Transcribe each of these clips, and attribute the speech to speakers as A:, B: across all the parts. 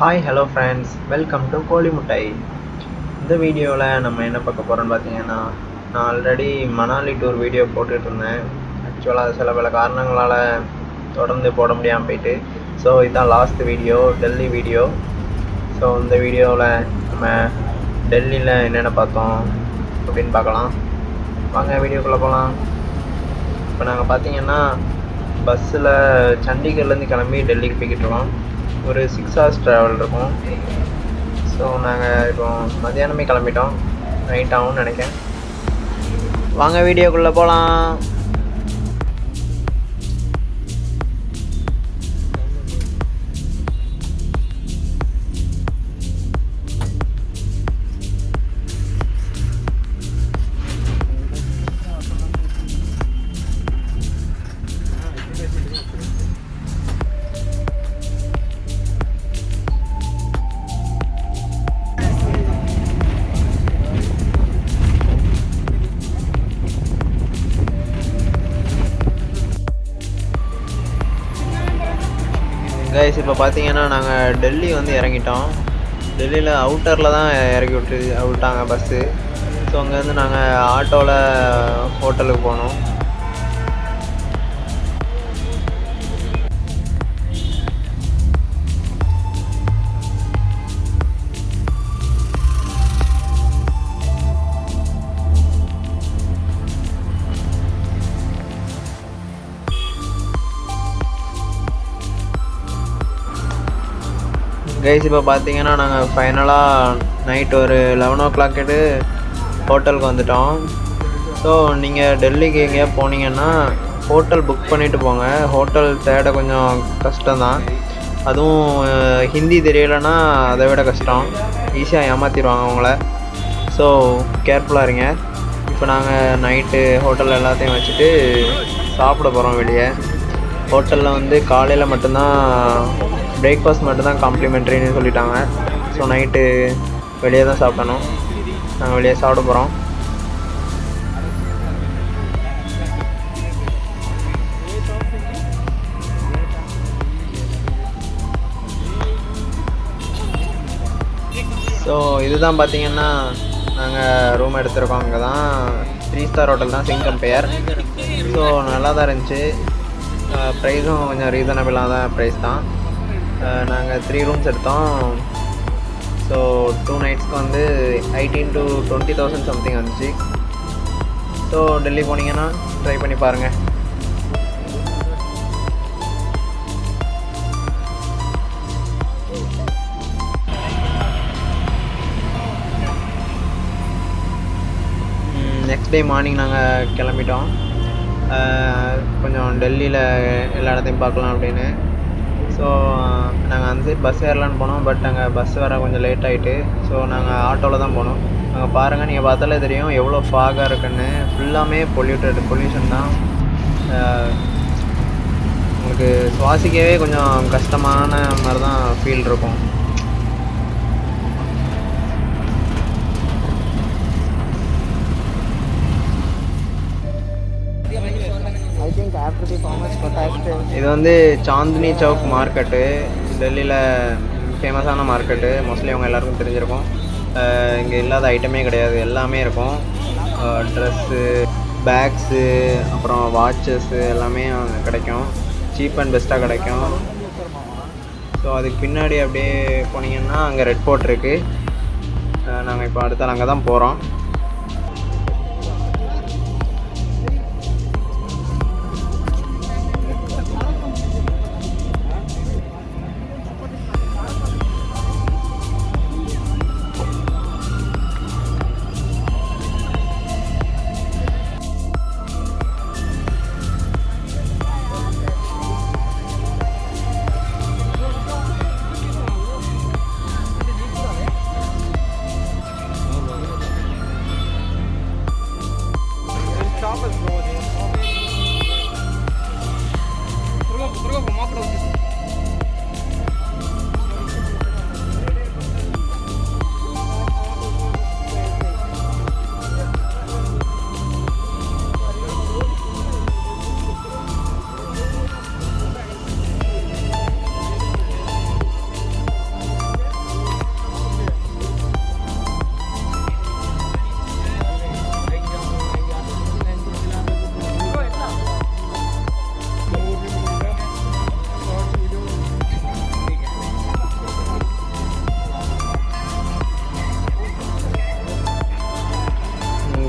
A: Hi hello friends, welcome to கோழி முட்டை. இந்த வீடியோவில் நம்ம என்ன பார்க்க போகிறோம்னு பார்த்தீங்கன்னா, நான் ஆல்ரெடி மணாலி டூர் வீடியோ போட்டுட்ருந்தேன். ஆக்சுவலாக சில பல காரணங்களால் தொடர்ந்து போட முடியாமல் போயிட்டு, ஸோ இதுதான் last video, Delhi video. So இந்த வீடியோவில் நம்ம டெல்லியில் என்னென்ன பார்த்தோம் அப்படின்னு பார்க்கலாம். வாங்க வீடியோக்குள்ளே போகலாம். இப்போ நாங்கள் பார்த்தீங்கன்னா பஸ்ஸில் சண்டிகர்லேருந்து கிளம்பி டெல்லிக்கு போய்கிட்டு இருக்கோம். ஒரு 6 hours ட்ராவல் இருக்கும். ஸோ நாங்கள் இப்போ மதியானமே கிளம்பிட்டோம், நைட் ஆகும்னு நினைக்கிறேன். வாங்க வீடியோக்குள்ளே போகலாம். கைஸ், இப்போ பார்த்தீங்கன்னா நாங்கள் டெல்லி வந்து இறங்கிட்டோம். டெல்லியில் அவுட்டரில் தான் இறக்கி விட்டாங்க பஸ்ஸு. ஸோ அங்கேருந்து நாங்கள் ஆட்டோவில் ஹோட்டலுக்கு போனோம். கைஸ், இப்போ பார்த்தீங்கன்னா நாங்கள் ஃபைனலாக நைட் ஒரு 11 o'clock ஹோட்டலுக்கு வந்துட்டோம். ஸோ நீங்கள் டெல்லிக்கு எங்கேயா போனீங்கன்னா ஹோட்டல் புக் பண்ணிவிட்டு போங்க. ஹோட்டல் தேட கொஞ்சம் கஷ்டம்தான். அதுவும் ஹிந்தி தெரியலைன்னா அதை விட கஷ்டம். ஈஸியாக ஏமாற்றிடுவாங்க அவங்கள. ஸோ கேர்ஃபுல்லாக இருங்க. இப்போ நாங்கள் நைட்டு ஹோட்டல் எல்லாத்தையும் வச்சுட்டு சாப்பிட போகிறோம் வெளியே. ஹோட்டலில் வந்து காலையில் மட்டும்தான் பிரேக்ஃபாஸ்ட் மட்டும்தான் காம்ப்ளிமெண்ட்ரின்னு சொல்லிட்டாங்க. ஸோ நைட்டு வெளியே தான் சாப்பிடணும். நாங்கள் வெளியே சாப்பிட போகிறோம். ஸோ இதுதான் பார்த்தீங்கன்னா நாங்கள் ரூம் எடுத்துருக்கோம். அங்கே தான் 3 star ஹோட்டல் தான், சிங் கம்பேர். ஸோ நல்லா தான் இருந்துச்சு. ப்ரைஸும் கொஞ்சம் ரீசனபிளாக தான் ப்ரைஸ் தான். நாங்கள் 3 rooms எடுத்தோம். ஸோ 2 nightsக்கு வந்து 18 to 20,000 சம்திங் வந்துச்சு. ஸோ டெல்லி போனீங்கன்னா ட்ரை பண்ணி பாருங்கள். நெக்ஸ்ட் டே மார்னிங் நாங்கள் கிளம்பிட்டோம். கொஞ்சம் டெல்லியில் எல்லா இடத்தையும் பார்க்கலாம் அப்படின்னு. ஸோ நாங்கள் அந்த சைட் பஸ் ஏறலான்னு போனோம். பட் அங்கே பஸ் வர கொஞ்சம் லேட் ஆகிட்டு. ஸோ நாங்கள் ஆட்டோவில் தான் போனோம். அங்கே பாருங்கள், நீங்கள் பார்த்தாலே தெரியும் எவ்வளோ ஃபாகாக இருக்குன்னு. ஃபுல்லாமே பொல்யூஷன் தான். உங்களுக்கு சுவாசிக்கவே கொஞ்சம் கஷ்டமான மாதிரி தான் ஃபீல் இருக்கும். இது வந்து சாந்தினி சவுக் மார்க்கெட்டு, டெல்லியில் ஃபேமஸான மார்க்கெட்டு. மோஸ்ட்லி அவங்க எல்லாருக்கும் தெரிஞ்சிருக்கும். இங்கே இல்லாத ஐட்டமே கிடையாது, எல்லாமே இருக்கும். ட்ரெஸ்ஸு, பேக்ஸு, அப்புறம் வாட்சஸ்ஸு எல்லாமே கிடைக்கும். சீப் அண்ட் பெஸ்ட்டாக கிடைக்கும். ஸோ அதுக்கு பின்னாடி அப்படியே போனீங்கன்னா அங்கே ரெட் ஃபோர்ட் இருக்குது. நாங்கள் இப்போ அடுத்தால் அங்கே தான் போகிறோம்.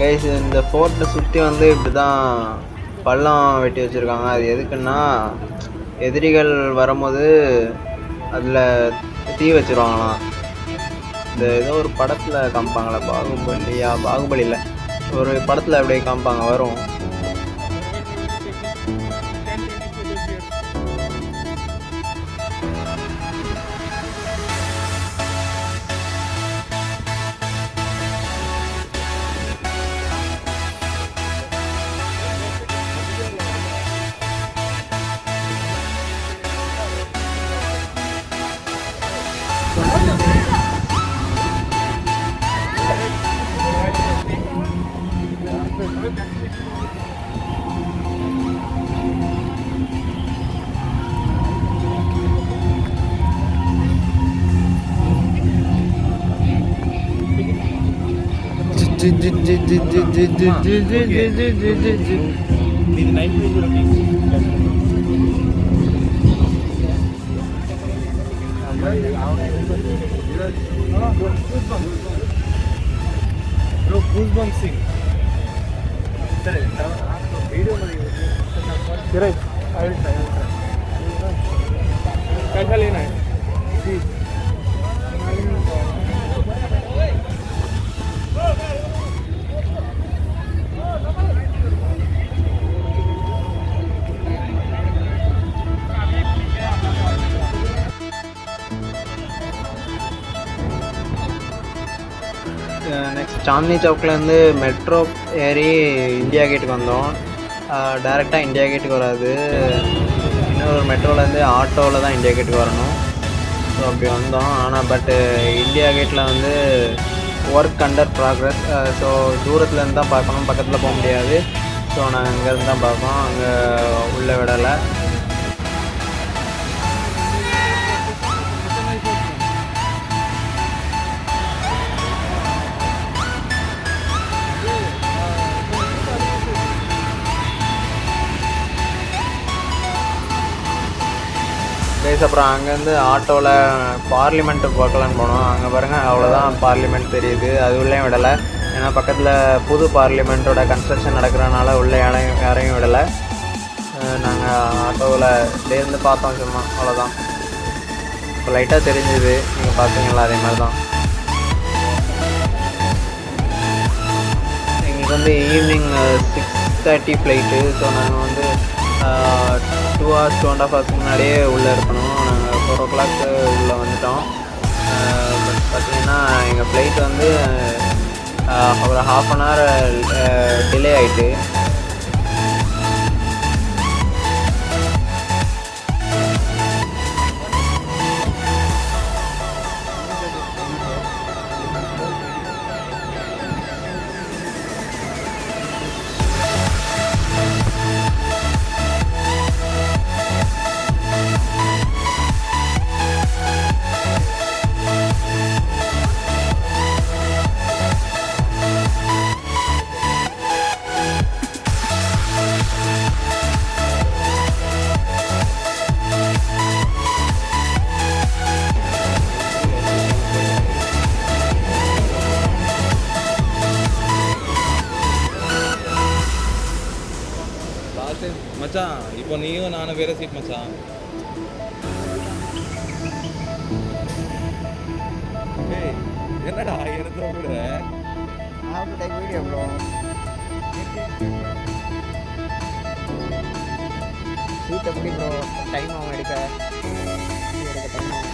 A: கைஸ் இந்த ஃபோர்ட்டை சுற்றி வந்து இப்படி தான் பள்ளம் வெட்டி வச்சுருக்காங்க. அது எதுக்குன்னா எதிரிகள் வரும்போது அதில் தீ வச்சுருவாங்களாம். இந்த ஏதோ ஒரு படத்தில் காமிப்பாங்களே, பாகுபலி இல்லை, ஒரு படத்தில் அப்படியே காமிப்பாங்க வரும்.
B: कैसा लेना है?
A: நெக்ஸ்ட் சாந்தினி சவுக்லேருந்து மெட்ரோ ஏறி இந்தியா கேட்டுக்கு வந்தோம். டைரெக்டாக இந்தியா கேட்டுக்கு வராது, இன்னொரு மெட்ரோலேருந்து ஆட்டோவில் தான் இந்தியா கேட்டுக்கு வரணும். ஸோ அப்படி வந்தோம். ஆனால் பட்டு இந்தியா கேட்டில் வந்து ஒர்க் அண்டர் ப்ராக்ரஸ். ஸோ தூரத்துலேருந்து தான் பார்க்கணும், பக்கத்தில் போக முடியாது. ஸோ நாங்கள் இங்கேருந்து தான் பார்ப்போம், அங்கே உள்ளே விடலை. கைஸ் அப்புறம் அங்கேருந்து ஆட்டோவில் பார்லிமெண்ட்டு பார்க்கலான்னு போனோம். அங்கே பாருங்கள், அவ்வளோதான் பார்லிமெண்ட் தெரியுது. அது உள்ளேயும் விடலை, ஏன்னா பக்கத்தில் புது பார்லிமெண்ட்டோட கன்ஸ்ட்ரக்ஷன் நடக்கிறனால உள்ளே யாரையும் விடலை. நாங்கள் ஆட்டோவில் இருந்து பார்த்தோம் சும்மா, அவ்வளோதான். இப்போ லைட்டாக தெரிஞ்சுது, நீங்கள் பார்த்தீங்களா, அதே மாதிரி தான். எங்களுக்கு வந்து ஈவினிங் 6:30 ஃப்ளைட்டு. ஸோ நாங்கள் வந்து 2 hours 2.5 hours முன்னாடியே உள்ளே இருக்கணும். நாங்கள் 4 o'clock உள்ளே வந்துட்டோம். பட் பார்த்திங்கன்னா எங்கள் ஃப்ளைட் வந்து ஒரு 1/2 an hour டிலே ஆகிட்டு.
B: மச்சான் இப்போ நீயும் நானும் வேற சீட் மச்சான். ஏய் என்னடா எடுத்து விடுற?
A: After time video bro. Seat எப்படி ப்ரோ டைம் ஆகும் எடுக்க டைம் ஆகும்.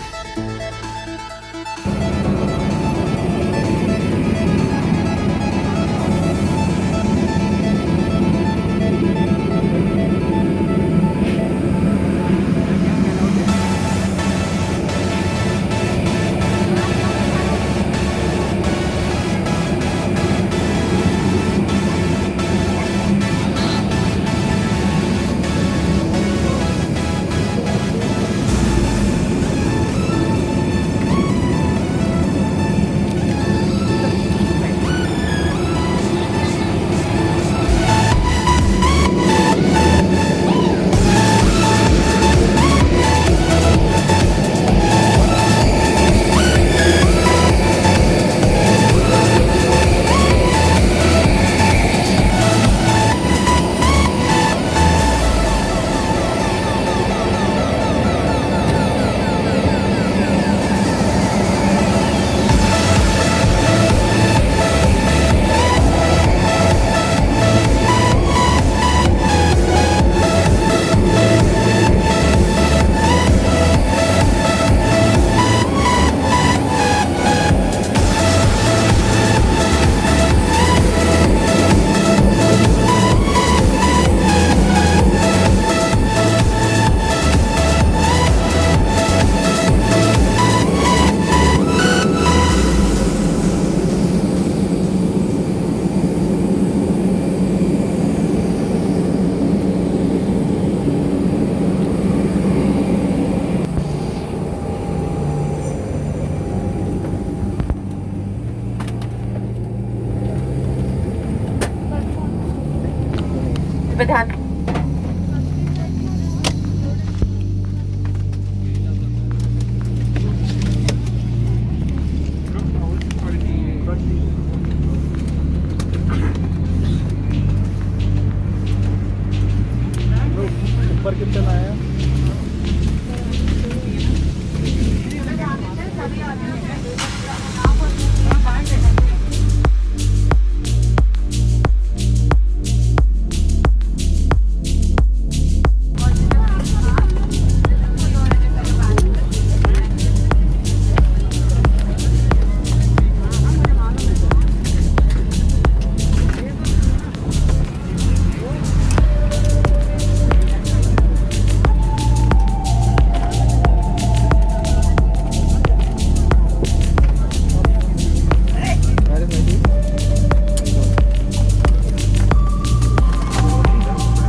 C: पे ध्यान
D: ऊपर कितना आया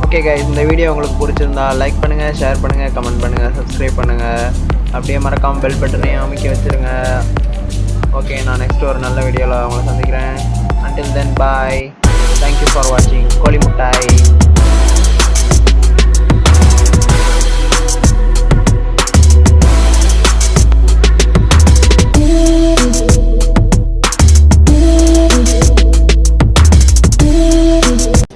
A: ஓகே கைஸ், இந்த வீடியோ உங்களுக்கு பிடிச்சிருந்தா லைக் பண்ணுங்கள், ஷேர் பண்ணுங்கள், கமெண்ட் பண்ணுங்கள், சப்ஸ்கிரைப் பண்ணுங்கள். அப்படியே மறக்காமல் பெல் பட்டனையும் அமைக்க வச்சுருங்க. ஓகே, நான் நெக்ஸ்ட் ஒரு நல்ல வீடியோவில் உங்களை சந்திக்கிறேன். until then bye. Thank you for watching கோழி முட்டாய்.